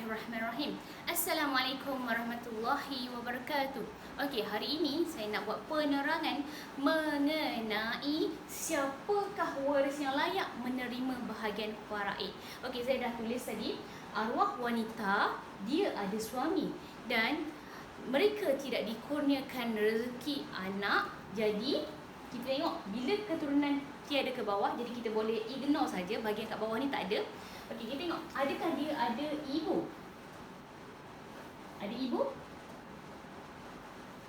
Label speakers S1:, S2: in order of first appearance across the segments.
S1: Bismillahirrahmanirrahim. Assalamualaikum warahmatullahi wabarakatuh. Okey, hari ini saya nak buat penerangan mengenai siapakah waris yang layak menerima bahagian faraid. Okey, saya dah tulis tadi, arwah wanita dia ada suami dan mereka tidak dikurniakan rezeki anak. Jadi kita tengok bila keturunan tiada ke bawah, jadi kita boleh ignore saja bahagian kat bawah ni tak ada. Okey, kita tengok adakah dia ada ibu? Ada ibu?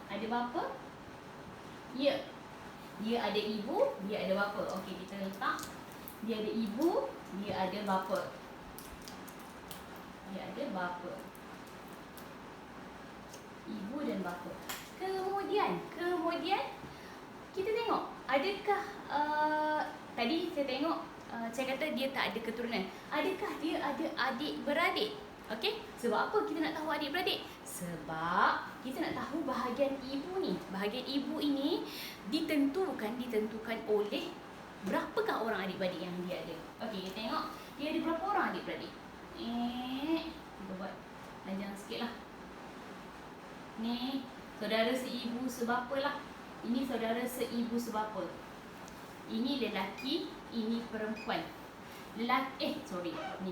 S1: Ada bapa? Ya. Dia ada ibu, dia ada bapa. Okey, kita letak dia ada ibu, dia ada bapa. Dia ada bapa. Ibu dan bapa. Kemudian kita tengok adakah tadi saya tengok saya kata dia tak ada keturunan. Adakah dia ada adik-beradik? Okey, sebab apa kita nak tahu adik-beradik? Sebab kita nak tahu bahagian ibu ni. Bahagian ibu ini ditentukan oleh berapakah orang adik-beradik yang dia ada. Okey, kita tengok dia ada berapa orang adik-beradik. Kita buat panjang sikitlah. Ni saudara seibu sebapa lah. Ini saudara seibu sebapa. Ini lelaki, ini perempuan. Ni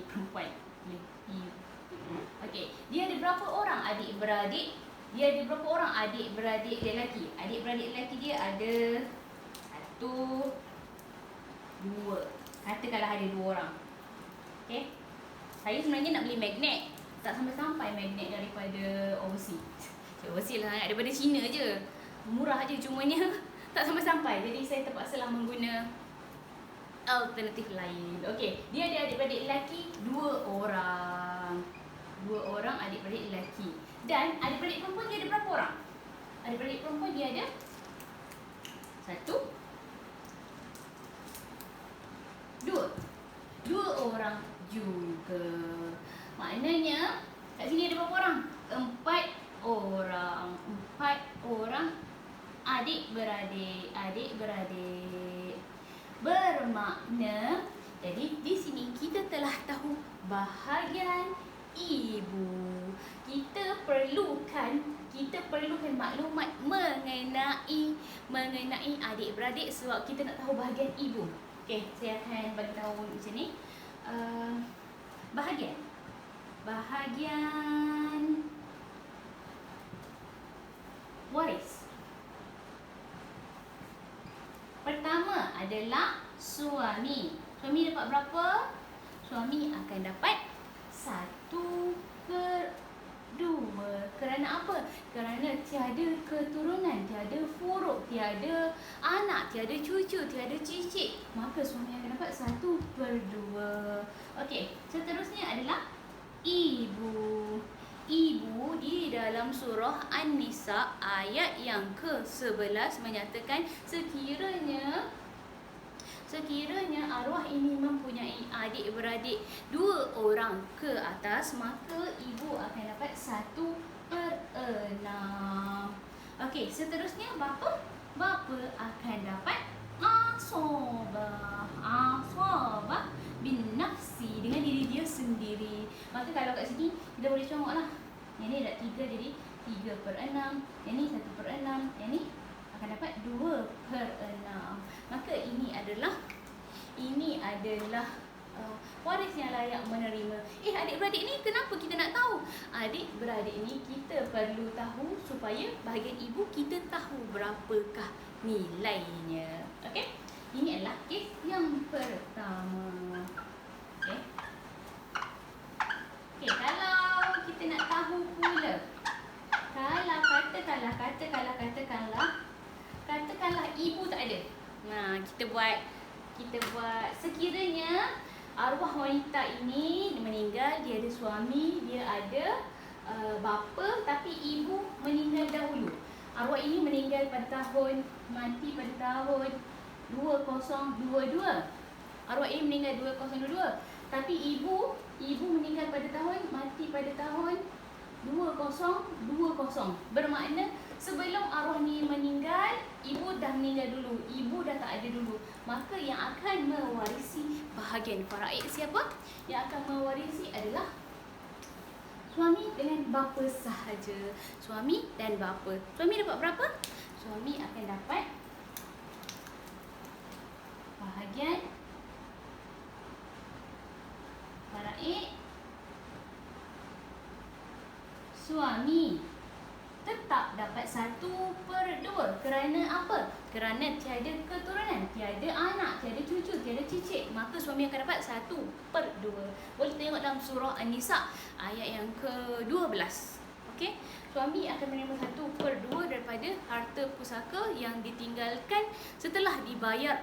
S1: perempuan. Okey, dia ada berapa orang adik-beradik? Dia ada berapa orang adik-beradik lelaki? Adik-beradik lelaki dia ada 1, 2. Katakanlah ada 2 orang. Okey. Saya sebenarnya nak beli magnet. Tak sampai-sampai magnet daripada overseas. Overseas lah, daripada China je. Murah je, cumanya tak sampai-sampai. Jadi saya terpaksalah mengguna alternatif lain. Okey, dia ada adik-beradik lelaki 2 orang. 2 orang adik-beradik lelaki. Dan adik-beradik perempuan dia ada berapa orang? Adik-beradik perempuan dia ada 1, 2. 2 orang juga. Maknanya kat sini ada berapa orang? 4 orang. 4 orang adik-beradik. Bermakna, jadi di sini kita telah tahu bahagian ibu. Kita perlukan maklumat mengenai adik-beradik sebab kita nak tahu bahagian ibu. Okey, saya akan bagi tahu macam ni. Bahagian waris. Pertama adalah suami. Suami dapat berapa? Suami akan dapat 1/2. Kerana apa? Kerana tiada keturunan, tiada furuk, tiada anak, tiada cucu, tiada cicit. Maka suami akan dapat 1/2. Okey, seterusnya adalah ibu. Ibu di dalam surah An-Nisa ayat yang ke-11 menyatakan sekiranya arwah ini mempunyai adik-beradik 2 orang ke atas, maka ibu akan dapat 1/6. Okey, seterusnya bapa. Bapa akan dapat asabah bin nafsi, dengan diri dia sendiri. Maka kalau kat sini kita boleh comotlah. Yang ni ada 3 jadi 3/6. Yang ni 1/6. Yang ni akan dapat 2/6. Maka ini adalah waris yang layak menerima. Adik-beradik ni kenapa kita nak tahu? Adik-beradik ni kita perlu tahu supaya bahagian ibu kita tahu berapakah nilainya. Okey? Ini adalah kes yang pertama. Okey. Okey, kalau kita nak tahu pula, kalau katakanlah ibu tak ada. Nah, kita buat sekiranya arwah wanita ini meninggal, dia ada suami, dia ada bapa, tapi ibu meninggal dahulu. Arwah ini meninggal mati pada tahun 2022. Arwah ini meninggal 2022. Tapi ibu mati pada tahun 2020. Bermakna sebelum arwah ni meninggal, ibu dah meninggal dulu. Ibu dah tak ada dulu. Maka yang akan mewarisi bahagian faraid siapa? Yang akan mewarisi adalah Suami dengan bapa sahaja. Suami dan bapa. Suami dapat berapa? Suami akan dapat bahagian faraid. Suami tetap dapat 1/2. Kerana apa? Kerana tiada keturunan, tiada anak, tiada cucu, tiada cicit. Maka suami akan dapat 1/2. Boleh tengok dalam surah An-Nisa ayat yang ke-12. Okey, suami akan menerima 1/2 daripada harta pusaka yang ditinggalkan setelah dibayar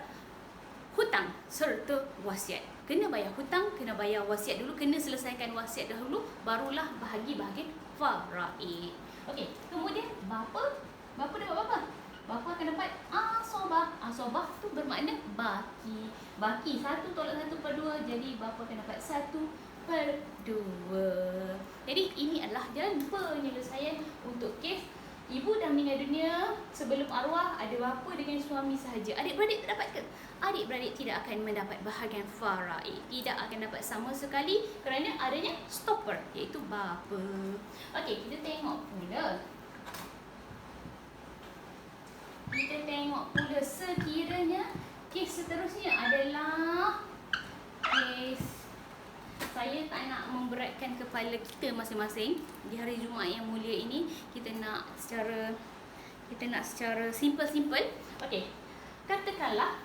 S1: hutang serta wasiat. Kena bayar hutang, kena bayar wasiat dulu, kena selesaikan wasiat dahulu, barulah bahagi bahagian faraid. Okey, kemudian bapa dapat apa? Bapa akan dapat asobah. Asobah tu bermakna baki. Baki 1 tolak 1/2, jadi bapa akan dapat 1/2. Jadi ini adalah jalan penyelesaian untuk kes ibu dah meninggal dunia, sebelum arwah ada bapa dengan suami sahaja. Adik-beradik tak dapat ke? Adik-beradik tidak akan mendapat bahagian faraid. Tidak akan dapat sama sekali kerana adanya stopper, iaitu bapa. Okey, kita tengok pula. Sekiranya kes seterusnya adalah kes, saya tak nak memberatkan kepala kita masing-masing di hari Jumaat yang mulia ini. Kita nak secara simple. Okey. Katakanlah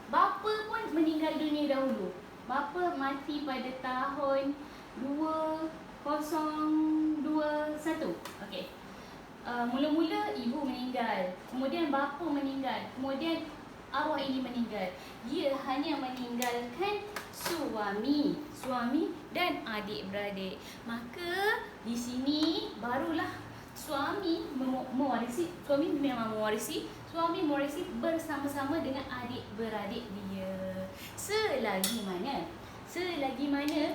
S1: bapa pun meninggal dunia dahulu. Bapa mati pada tahun 2021. Okey. Mula-mula ibu meninggal, kemudian bapa meninggal, kemudian arwah ini meninggal. Dia hanya meninggalkan suami dan adik-beradik. Maka di sini barulah suami mewarisi. Suami memang mewarisi. Suami mewarisi bersama-sama dengan adik-beradik dia. Selagi mana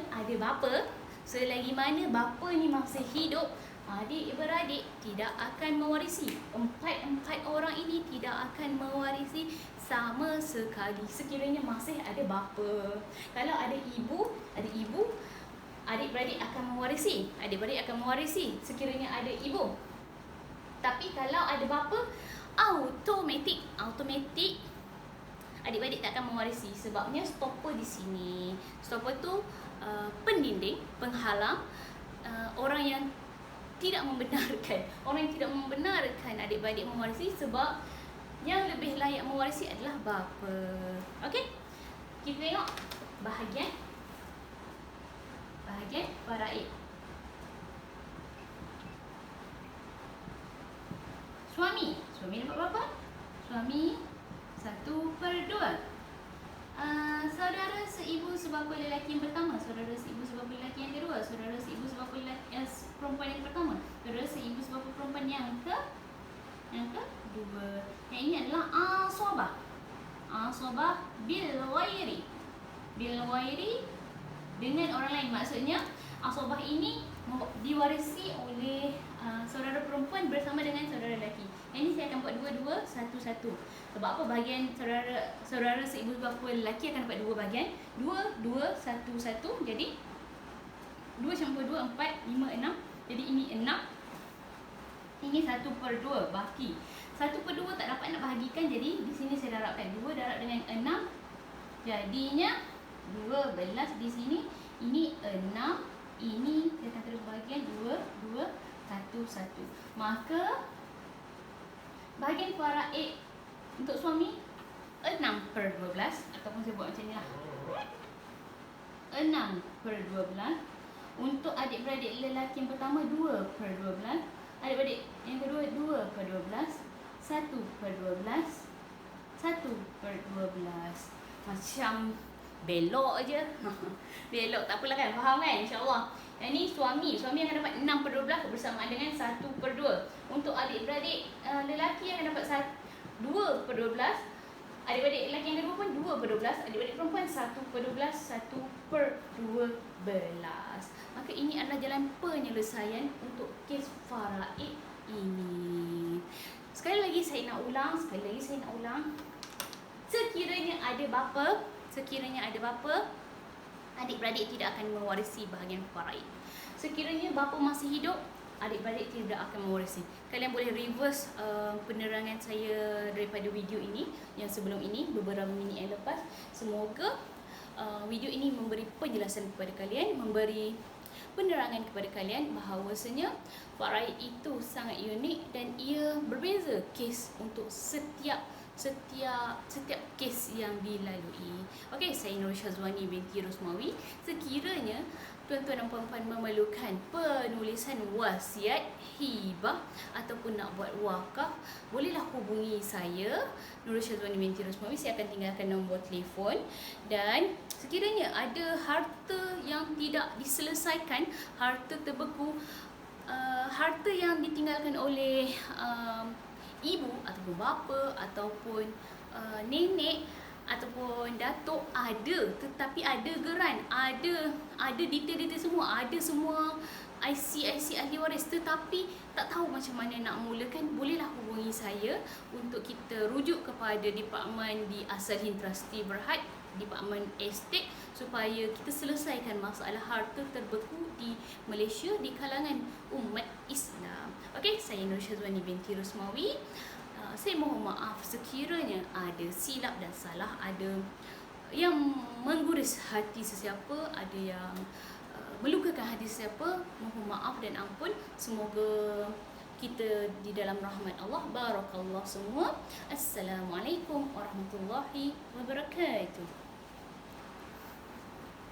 S1: ada bapa, selagi mana bapa ni masih hidup, adik-beradik tidak akan mewarisi. Empat orang ini tidak akan mewarisi sama sekali sekiranya masih ada bapa. Kalau ada ibu, adik-beradik akan mewarisi. Adik-beradik akan mewarisi sekiranya ada ibu. Tapi kalau ada bapa, automatik adik-beradik tak akan mewarisi. Sebabnya stopper di sini. Stopper tu pendinding, penghalang, orang yang tidak membenarkan adik-beradik mewarisi, sebab yang lebih layak mewarisi adalah bapa. Okey? Kita tengok bahagian faraid. Suami dapat berapa? Suami 1/2. Saudara seibu sebapa lelaki yang pertama, saudara seibu sebapa lelaki yang kedua, saudara seibu sebapa perempuan yang pertama, saudara seibu sebapa perempuan yang kedua. Yang ini adalah asobah bil ghairi dengan orang lain. Maksudnya asobah ini diwarisi oleh saudara perempuan bersama dengan saudara lelaki. Yang ini saya akan buat dua-dua, satu-satu. Sebab apa? Bahagian saudara seibu sebapa lelaki akan dapat 2 bahagian. 2, 1. Jadi 2 campur 2, 4, 5, 6. Jadi ini 6. Ini 1/2 baki. 1/2 tak dapat nak bahagikan, jadi di sini saya darabkan 2 darab dengan 6. Jadinya 12 di sini. Ini 6. Ini saya akan terus bahagian 2, 1. Maka bahagian faraid untuk suami 6/12, ataupun saya buat macam ni lah, 6/12. Untuk adik-beradik lelaki yang pertama 2/12, adik-beradik yang kedua 2/12, 1/12, 1/12. Macam belok je. Belok tak apalah kan, faham kan, insya-Allah. Yang ni suami akan dapat 6/12 bersamaan dengan 1/2. Untuk adik-beradik lelaki akan dapat 2/12. Adik-beradik lelaki yang kedua pun 2/12. Adik-beradik perempuan 1/12, 1/12. Maka ini adalah jalan penyelesaian untuk kes faraid ini. Sekali lagi saya nak ulang. Sekiranya ada bapa, adik-beradik tidak akan mewarisi bahagian faraid. Sekiranya bapa masih hidup, adik-beradik tidak akan mewarisi. Kalian boleh reverse penerangan saya daripada video ini yang sebelum ini, beberapa minit yang lepas. Semoga video ini memberi penjelasan kepada kalian, memberi penerangan kepada kalian bahawasanya faraid itu sangat unik dan ia berbeza kes untuk setiap kes yang dilalui. Okey, saya Nur Syazwani binti Rosmawi. Sekiranya tuan-tuan dan puan-puan memerlukan penulisan wasiat, hibah ataupun nak buat wakaf, bolehlah hubungi saya, Nur Syazwani binti Rosmawi. Saya akan tinggalkan nombor telefon. Dan sekiranya ada harta yang tidak diselesaikan, harta terbeku, harta yang ditinggalkan oleh ibu ataupun bapa ataupun nenek ataupun datuk, ada, tetapi ada geran, ada detail-detail semua, ada semua IC ahli waris, tetapi tak tahu macam mana nak mulakan, bolehlah hubungi saya untuk kita rujuk kepada Departmen di Asalin Trustee Berhad, Departmen Estate, supaya kita selesaikan masalah harta terbeku di Malaysia di kalangan umat Islam. Okey, saya Nur Syazwani binti Rosmawi. Saya mohon maaf sekiranya ada silap dan salah, ada yang mengguris hati sesiapa, ada yang melukakan hati sesiapa. Mohon maaf dan ampun. Semoga kita di dalam rahmat Allah. Barakallah semua. Assalamualaikum warahmatullahi wabarakatuh.